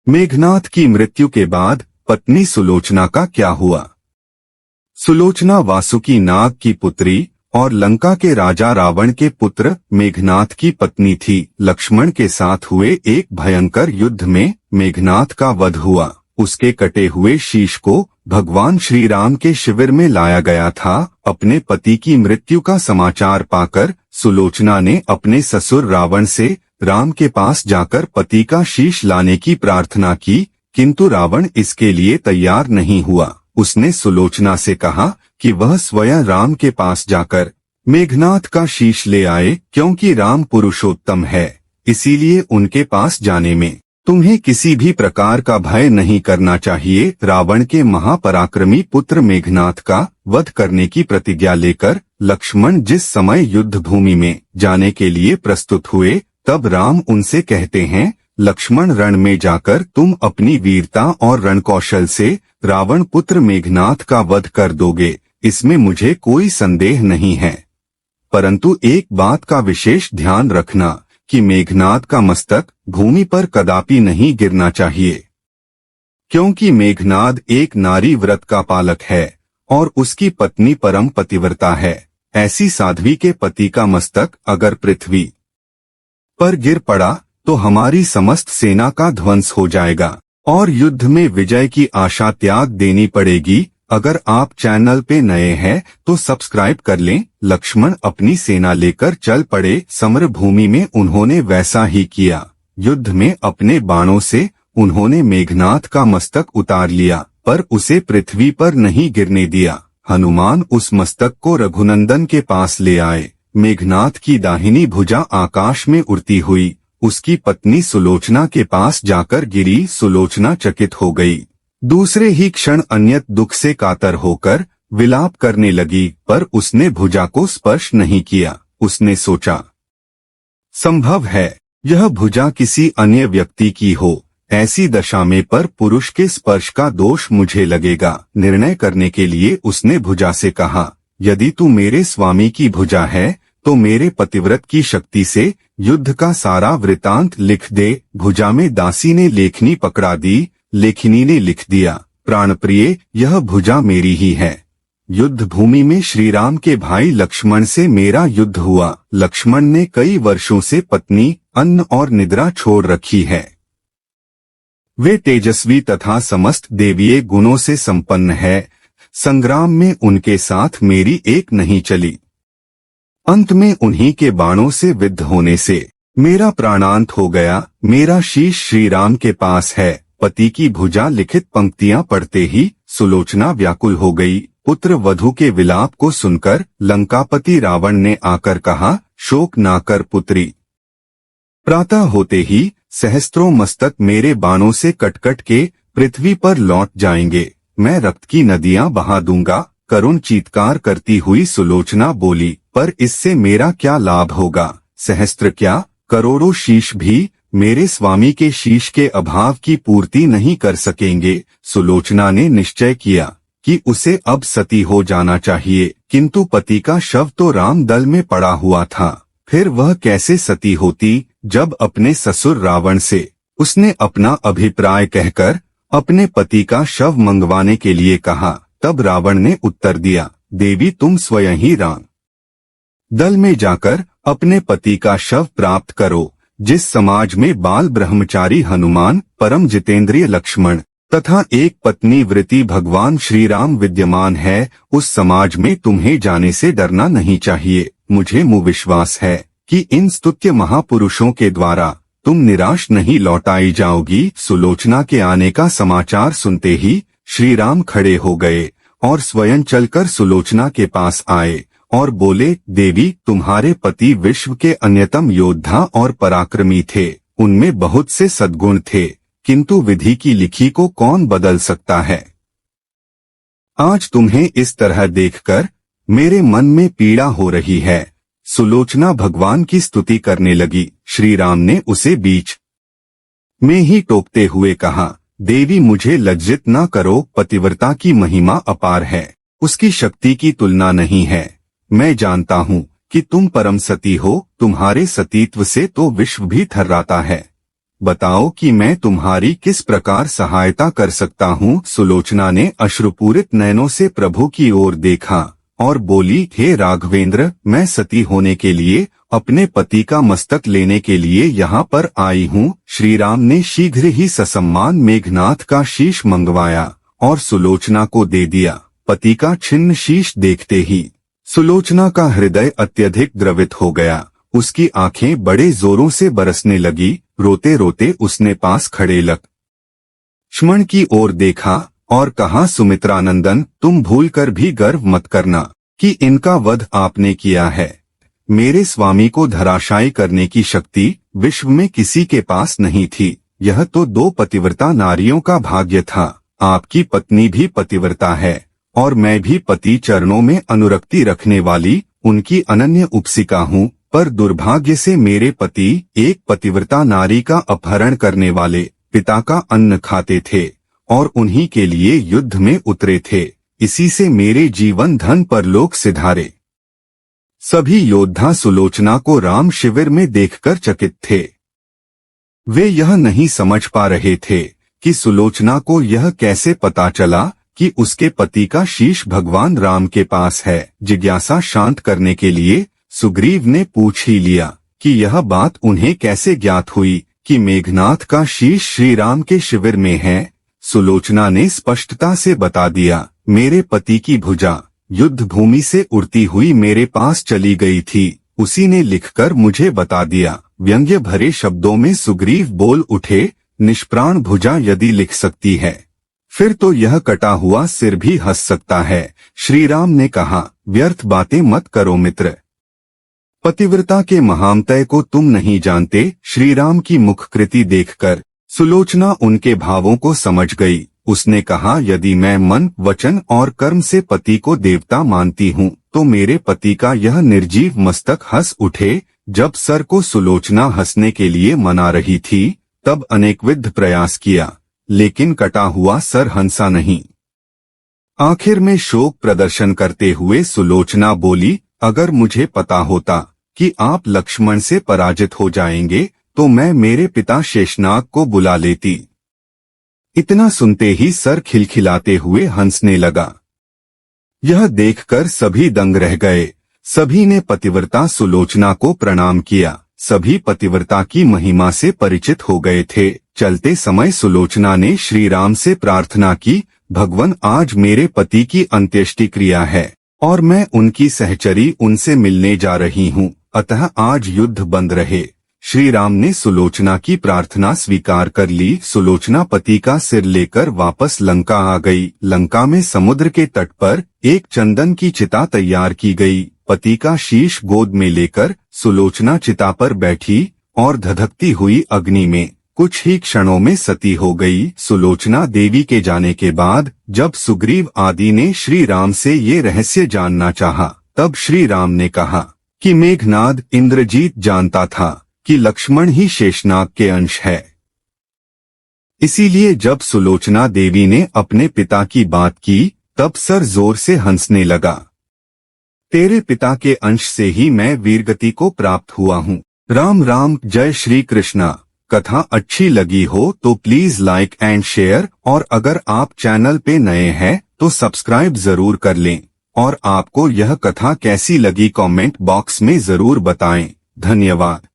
मेघनाथ की मृत्यु के बाद पत्नी सुलोचना का क्या हुआ? सुलोचना वासुकी नाग की पुत्री और लंका के राजा रावण के पुत्र मेघनाथ की पत्नी थी। लक्ष्मण के साथ हुए एक भयंकर युद्ध में मेघनाथ का वध हुआ। उसके कटे हुए शीश को भगवान श्री राम के शिविर में लाया गया था। अपने पति की मृत्यु का समाचार पाकर सुलोचना ने अपने ससुर रावण से राम के पास जाकर पति का शीश लाने की प्रार्थना की, किंतु रावण इसके लिए तैयार नहीं हुआ। उसने सुलोचना से कहा कि वह स्वयं राम के पास जाकर मेघनाथ का शीश ले आए, क्योंकि राम पुरुषोत्तम है, इसीलिए उनके पास जाने में तुम्हें किसी भी प्रकार का भय नहीं करना चाहिए। रावण के महापराक्रमी पुत्र मेघनाथ का वध करने की प्रतिज्ञा लेकर लक्ष्मण जिस समय युद्ध भूमि में जाने के लिए प्रस्तुत हुए, तब राम उनसे कहते हैं, लक्ष्मण, रण में जाकर तुम अपनी वीरता और रणकौशल से रावण पुत्र मेघनाथ का वध कर दोगे, इसमें मुझे कोई संदेह नहीं है। परंतु एक बात का विशेष ध्यान रखना कि मेघनाथ का मस्तक भूमि पर कदापि नहीं गिरना चाहिए, क्योंकि मेघनाथ एक नारी व्रत का पालक है और उसकी पत्नी परम पतिव्रता है। ऐसी साध्वी के पति का मस्तक अगर पृथ्वी पर गिर पड़ा तो हमारी समस्त सेना का ध्वंस हो जाएगा और युद्ध में विजय की आशा त्याग देनी पड़ेगी। अगर आप चैनल पे नए हैं तो सब्सक्राइब कर लें। लक्ष्मण अपनी सेना लेकर चल पड़े। समर भूमि में उन्होंने वैसा ही किया। युद्ध में अपने बाणों से उन्होंने मेघनाथ का मस्तक उतार लिया, पर उसे पृथ्वी पर नहीं गिरने दिया। हनुमान उस मस्तक को रघुनंदन के पास ले आए। मेघनाथ की दाहिनी भुजा आकाश में उड़ती हुई उसकी पत्नी सुलोचना के पास जाकर गिरी। सुलोचना चकित हो गई। दूसरे ही क्षण अन्यत दुख से कातर होकर विलाप करने लगी, पर उसने भुजा को स्पर्श नहीं किया। उसने सोचा, संभव है यह भुजा किसी अन्य व्यक्ति की हो। ऐसी दशा में पर पुरुष के स्पर्श का दोष मुझे लगेगा। निर्णय करने के लिए उसने भुजा से कहा, यदि तू मेरे स्वामी की भुजा है तो मेरे पतिव्रत की शक्ति से युद्ध का सारा वृतांत लिख दे। भुजा में दासी ने लेखनी पकड़ा दी। लेखनी ने लिख दिया, प्राणप्रिय, यह भुजा मेरी ही है। युद्ध भूमि में श्री राम के भाई लक्ष्मण से मेरा युद्ध हुआ। लक्ष्मण ने कई वर्षों से पत्नी, अन्न और निद्रा छोड़ रखी है। वे तेजस्वी तथा समस्त देवीय गुणों से संपन्न है। संग्राम में उनके साथ मेरी एक नहीं चली। अंत में उन्हीं के बाणों से विद्ध होने से मेरा प्राणांत हो गया। मेरा शीश श्री राम के पास है। पति की भुजा लिखित पंक्तियां पढ़ते ही सुलोचना व्याकुल हो गई। पुत्र वधू के विलाप को सुनकर लंकापति रावण ने आकर कहा, शोक ना कर पुत्री। प्रातः होते ही सहस्त्रों मस्तक मेरे बाणों से कटकट के पृथ्वी पर लौट जाएंगे। मैं रक्त की नदियां बहा दूंगा। करुण चीत्कार करती हुई सुलोचना बोली, पर इससे मेरा क्या लाभ होगा? सहस्त्र क्या, करोड़ों शीश भी मेरे स्वामी के शीश के अभाव की पूर्ति नहीं कर सकेंगे। सुलोचना ने निश्चय किया कि उसे अब सती हो जाना चाहिए, किंतु पति का शव तो राम दल में पड़ा हुआ था। फिर वह कैसे सती होती? जब अपने ससुर रावण से उसने अपना अभिप्राय कहकर अपने पति का शव मंगवाने के लिए कहा, तब रावण ने उत्तर दिया, देवी तुम स्वयं ही राम दल में जाकर अपने पति का शव प्राप्त करो। जिस समाज में बाल ब्रह्मचारी हनुमान, परम जितेंद्रिय लक्ष्मण तथा एक पत्नी वृत्ति भगवान श्री राम विद्यमान है, उस समाज में तुम्हें जाने से डरना नहीं चाहिए। मुझे मुँह विश्वास है कि इन स्तुत्य महापुरुषों के द्वारा तुम निराश नहीं लौटाई जाओगी। सुलोचना के आने का समाचार सुनते ही श्री राम खड़े हो गए और स्वयं चलकर सुलोचना के पास आए और बोले, देवी तुम्हारे पति विश्व के अन्यतम योद्धा और पराक्रमी थे। उनमें बहुत से सद्गुण थे, किंतु विधि की लिखी को कौन बदल सकता है? आज तुम्हें इस तरह देखकर मेरे मन में पीड़ा हो रही है। सुलोचना भगवान की स्तुति करने लगी। श्री राम ने उसे बीच में ही टोकते हुए कहा, देवी मुझे लज्जित न करो। पतिव्रता की महिमा अपार है, उसकी शक्ति की तुलना नहीं है। मैं जानता हूँ कि तुम परम सती हो। तुम्हारे सतीत्व से तो विश्व भी थर्राता है। बताओ कि मैं तुम्हारी किस प्रकार सहायता कर सकता हूँ। सुलोचना ने अश्रुपूरित नयनों से प्रभु की ओर देखा और बोली, हे राघवेंद्र, मैं सती होने के लिए, अपने पति का मस्तक लेने के लिए यहाँ पर आई हूँ। श्री राम ने शीघ्र ही ससम्मान मेघनाथ का शीश मंगवाया और सुलोचना को दे दिया। पति का छिन्न शीश देखते ही सुलोचना का हृदय अत्यधिक द्रवित हो गया। उसकी आंखें बड़े जोरों से बरसने लगी। रोते रोते उसने पास खड़े लक्ष्मण की ओर देखा और कहा, सुमित्रानंदन, तुम भूलकर भी गर्व मत करना कि इनका वध आपने किया है। मेरे स्वामी को धराशायी करने की शक्ति विश्व में किसी के पास नहीं थी। यह तो 2 पतिव्रता नारियों का भाग्य था। आपकी पत्नी भी पतिव्रता है और मैं भी पति चरणों में अनुरक्ति रखने वाली उनकी अनन्य उपासिका हूँ। पर दुर्भाग्य से मेरे पति एक पतिव्रता नारी का अपहरण करने वाले पिता का अन्न खाते थे और उन्हीं के लिए युद्ध में उतरे थे। इसी से मेरे जीवन धन परलोक सिधारे। सभी योद्धा सुलोचना को राम शिविर में देखकर चकित थे। वे यह नहीं समझ पा रहे थे कि सुलोचना को यह कैसे पता चला कि उसके पति का शीश भगवान राम के पास है। जिज्ञासा शांत करने के लिए सुग्रीव ने पूछ ही लिया कि यह बात उन्हें कैसे ज्ञात हुई कि मेघनाथ का शीश श्री राम के शिविर में है। सुलोचना ने स्पष्टता से बता दिया, मेरे पति की भुजा युद्ध भूमि से उड़ती हुई मेरे पास चली गई थी। उसी ने लिखकर मुझे बता दिया। व्यंग्य भरे शब्दों में सुग्रीव बोल उठे, निष्प्राण भुजा यदि लिख सकती है, फिर तो यह कटा हुआ सिर भी हंस सकता है। श्री राम ने कहा, व्यर्थ बातें मत करो मित्र। पतिव्रता के महामतय को तुम नहीं जानते। श्री राम की मुखकृति देखकर सुलोचना उनके भावों को समझ गई। उसने कहा, यदि मैं मन, वचन और कर्म से पति को देवता मानती हूँ तो मेरे पति का यह निर्जीव मस्तक हंस उठे। जब सर को सुलोचना हंसने के लिए मना रही थी तब अनेकविध प्रयास किया, लेकिन कटा हुआ सर हंसा नहीं। आखिर में शोक प्रदर्शन करते हुए सुलोचना बोली, अगर मुझे पता होता कि आप लक्ष्मण से पराजित हो जाएंगे तो मैं मेरे पिता शेषनाग को बुला लेती। इतना सुनते ही सर खिलखिलाते हुए हंसने लगा। यह देखकर सभी दंग रह गए। सभी ने पतिव्रता सुलोचना को प्रणाम किया। सभी पतिव्रता की महिमा से परिचित हो गए थे। चलते समय सुलोचना ने श्री राम से प्रार्थना की, भगवान, आज मेरे पति की अंत्येष्टि क्रिया है और मैं उनकी सहचरी उनसे मिलने जा रही हूँ, अतः आज युद्ध बंद रहे। श्री राम ने सुलोचना की प्रार्थना स्वीकार कर ली। सुलोचना पति का सिर लेकर वापस लंका आ गई। लंका में समुद्र के तट पर एक चंदन की चिता तैयार की गई। पति का शीश गोद में लेकर सुलोचना चिता पर बैठी और धधकती हुई अग्नि में कुछ ही क्षणों में सती हो गई। सुलोचना देवी के जाने के बाद जब सुग्रीव आदि ने श्री राम से ये रहस्य जानना चाहा, तब श्री राम ने कहा कि मेघनाद इंद्रजीत जानता था कि लक्ष्मण ही शेषनाग के अंश है। इसीलिए जब सुलोचना देवी ने अपने पिता की बात की तब सर जोर से हंसने लगा। तेरे पिता के अंश से ही मैं वीरगति को प्राप्त हुआ हूँ। राम राम। जय श्री कृष्णा। कथा अच्छी लगी हो तो प्लीज लाइक एंड शेयर, और अगर आप चैनल पे नए हैं तो सब्सक्राइब जरूर कर लें, और आपको यह कथा कैसी लगी कमेंट बॉक्स में जरूर बताएं। धन्यवाद।